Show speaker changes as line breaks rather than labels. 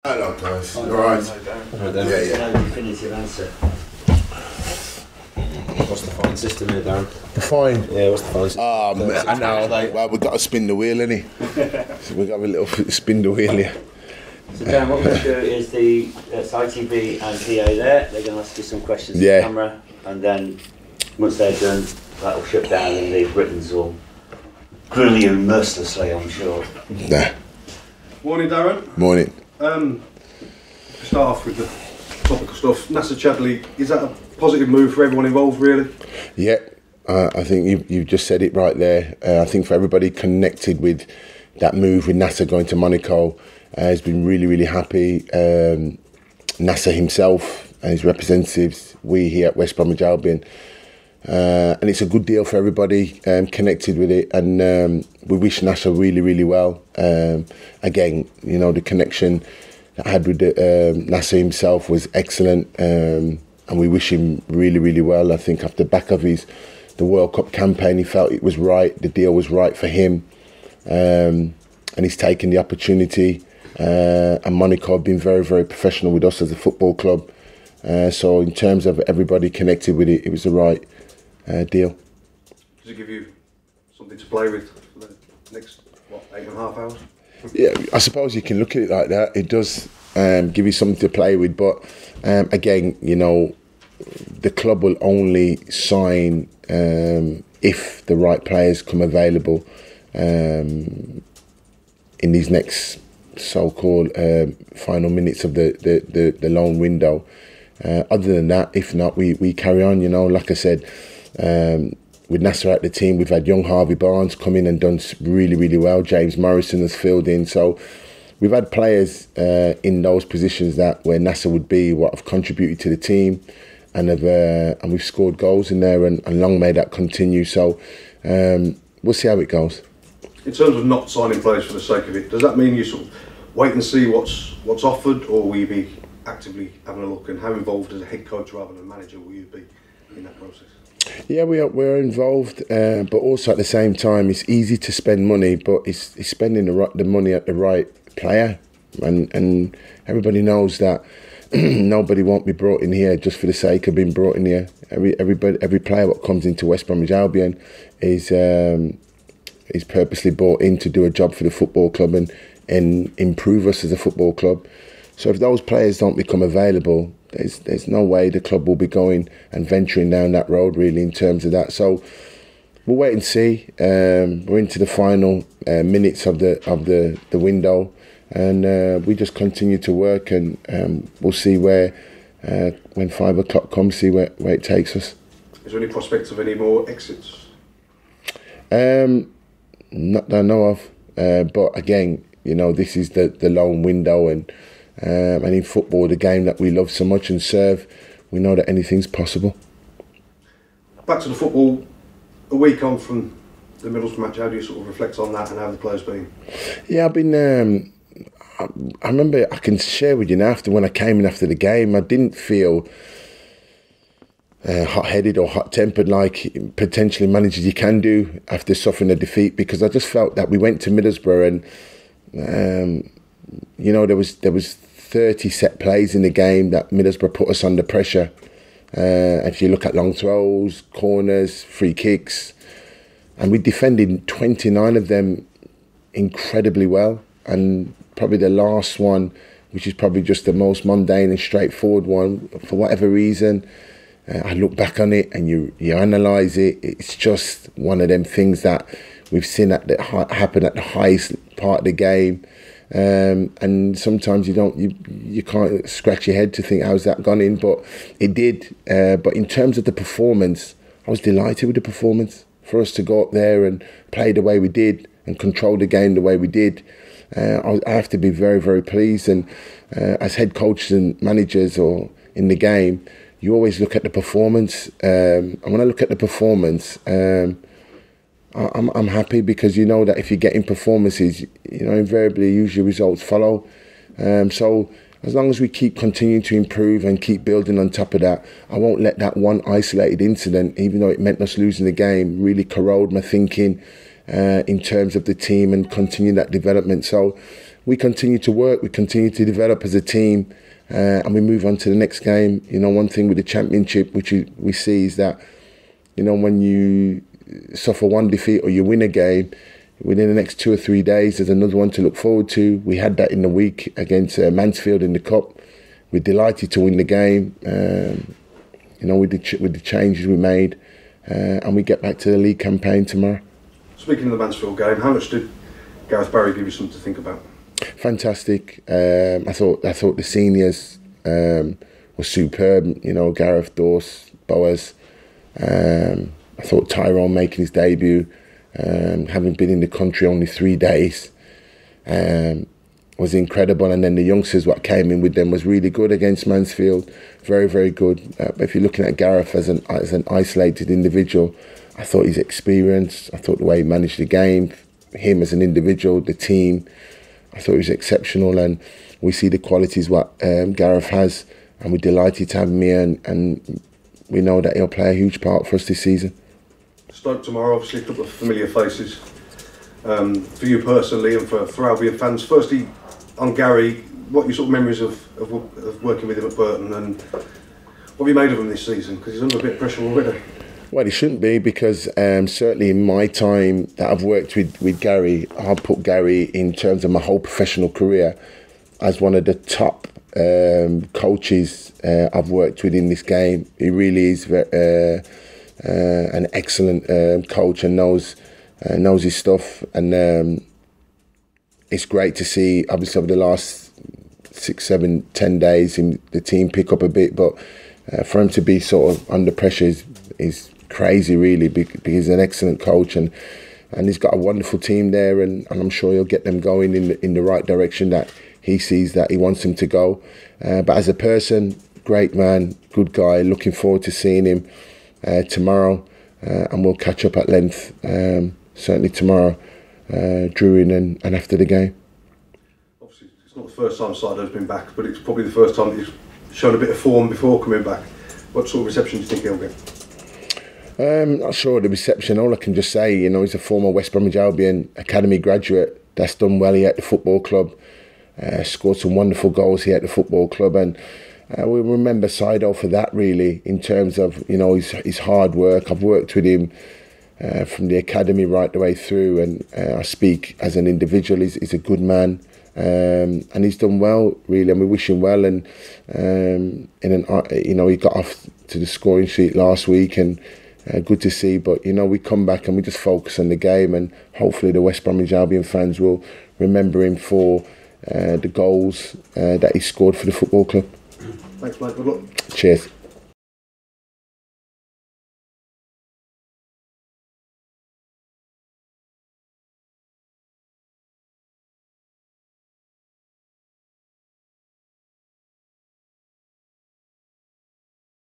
Hello guys, you alright?
Yeah. No definitive answer.
What's the fine system here, Darren?
The fine?
Yeah, what's the fine system?
I know. Well, we've got to spin the wheel, innit? So we've got a little spin the wheel here.
So Dan, what we'll do is it's ITV and PA there. They're going to ask you some questions on
Yeah.
camera, and then once they're done, that'll shut down and the Britons will grill you mercilessly, I'm sure.
Nah.
Morning, Darren.
Morning.
Start off with the topical stuff. Nacer Chadli, is that a positive move for everyone involved, really?
Yeah, I think you've just said it right there. I think for everybody connected with that move with Nacer going to Monaco, has been really, really happy. Nacer himself and his representatives, we here at West Bromwich Albion, and it's a good deal for everybody connected with it, and we wish Nacer really, really well. Again, you know, the connection that I had with Nacer himself was excellent, and we wish him really, really well. I think off the back of the World Cup campaign, he felt it was right, the deal was right for him, and he's taken the opportunity. And Monaco have been very, very professional with us as a football club. So in terms of everybody connected with it, it was the right deal.
Does it give you something to play with for the next, 8.5 hours?
Yeah, I suppose you can look at it like that. It does give you something to play with. But again, you know, the club will only sign if the right players come available in these next so-called final minutes of the loan window. Other than that, if not, we carry on. You know, like I said, with Nacer at the team, we've had young Harvey Barnes come in and done really, really well. James Morrison has filled in. So we've had players in those positions that where Nacer would be, what have contributed to the team, and we've scored goals in there, and long may that continue. So we'll see how it goes.
In terms of not signing players for the sake of it, does that mean you sort of wait and see what's offered, or will you be actively having a look? And how involved as a head coach rather than a manager will you be in that process?
Yeah, we're involved, but also at the same time, it's easy to spend money, but it's spending the money at the right player, and everybody knows that nobody won't be brought in here just for the sake of being brought in here. Every player that comes into West Bromwich Albion is purposely brought in to do a job for the football club and improve us as a football club. So if those players don't become available, there's no way the club will be going and venturing down that road really in terms of that. So we'll wait and see. We're into the final minutes of the window, and we just continue to work, and we'll see where when 5 o'clock comes, see where it takes us.
Is there any prospects of any more exits?
Not that I know of, but again, you know, this is the loan window, and in football, the game that we love so much and serve, we know that anything's possible.
Back to the football, a week on from the Middlesbrough match, how do you sort of reflect on that and how the players been? Yeah,
I've been. I remember, I can share with you now, when I came in after the game, I didn't feel hot-headed or hot-tempered like potentially managers you can do after suffering a defeat, because I just felt that we went to Middlesbrough and you know, there was 30 set plays in the game that Middlesbrough put us under pressure. If you look at long throws, corners, free kicks, and we defended 29 of them incredibly well. And probably the last one, which is probably just the most mundane and straightforward one, for whatever reason, I look back on it and you analyse it. It's just one of them things that we've seen happen at the highest part of the game. And sometimes you can't scratch your head to think how's that gone in, but it did. But in terms of the performance, I was delighted with the performance. For us to go up there and play the way we did and control the game the way we did, I have to be very, very pleased. And as head coaches and managers or in the game, you always look at the performance. And when I look at the performance, I'm happy, because you know that if you're getting performances, you know, invariably usually results follow. So as long as we keep continuing to improve and keep building on top of that, I won't let that one isolated incident, even though it meant us losing the game, really corrode my thinking in terms of the team and continue that development. So we continue to work, we continue to develop as a team, and we move on to the next game. You know, one thing with the Championship, which we see, is that, you know, when you suffer one defeat or you win a game, within the next 2 or 3 days, there's another one to look forward to. We had that in the week against Mansfield in the Cup. We're delighted to win the game, you know, with the changes we made, and we get back to the league campaign tomorrow.
Speaking of the Mansfield game, how much did Gareth Barry give you something to think about?
Fantastic. I thought the seniors were superb. You know, Gareth, Dorse, Boas. I thought Tyrone making his debut, having been in the country only 3 days, was incredible. And then the youngsters, what came in with them, was really good against Mansfield. Very, very good. But if you're looking at Gareth as an isolated individual, I thought his experience, I thought the way he managed the game, him as an individual, the team, I thought he was exceptional. And we see the qualities what Gareth has, and we're delighted to have him here, and we know that he'll play a huge part for us this season. Stoke
tomorrow, obviously a couple of familiar faces. For you personally and for Albion fans, firstly on Gary, what are your sort of memories of working with him at Burton, and what have you made of him this season? Because he's under a bit of pressure already.
Well, he shouldn't be, because certainly in my time that I've worked with Gary, I'll put Gary in terms of my whole professional career as one of the top coaches I've worked with in this game. He really is an excellent coach and knows his stuff, and it's great to see, obviously, over the last 6, 7, 10 days the team pick up a bit, but for him to be sort of under pressure is crazy, really, because he's an excellent coach, and he's got a wonderful team there, and I'm sure he'll get them going in the right direction that he sees that he wants them to go. But as a person, great man, good guy. Looking forward to seeing him tomorrow, and we'll catch up at length, certainly tomorrow, during and after the game. Obviously,
it's not the first time Sardo's been back, but it's probably the first time he's shown a bit of form before coming back. What sort of reception do you think he'll get?
Not sure of the reception. All I can just say, you know, he's a former West Bromwich Albion Academy graduate that's done well here at the football club, scored some wonderful goals here at the football club, and we remember Sardo for that, really, in terms of, you know, his hard work. I've worked with him from the academy right the way through, and I speak as an individual. He's a good man, and he's done well, really, and we wish him well. And you know, he got off to the scoring sheet last week, and good to see. But you know, we come back and we just focus on the game, and hopefully the West Bromwich Albion fans will remember him for the goals that he scored for the football club.
Thanks, mate. Good luck.
Cheers.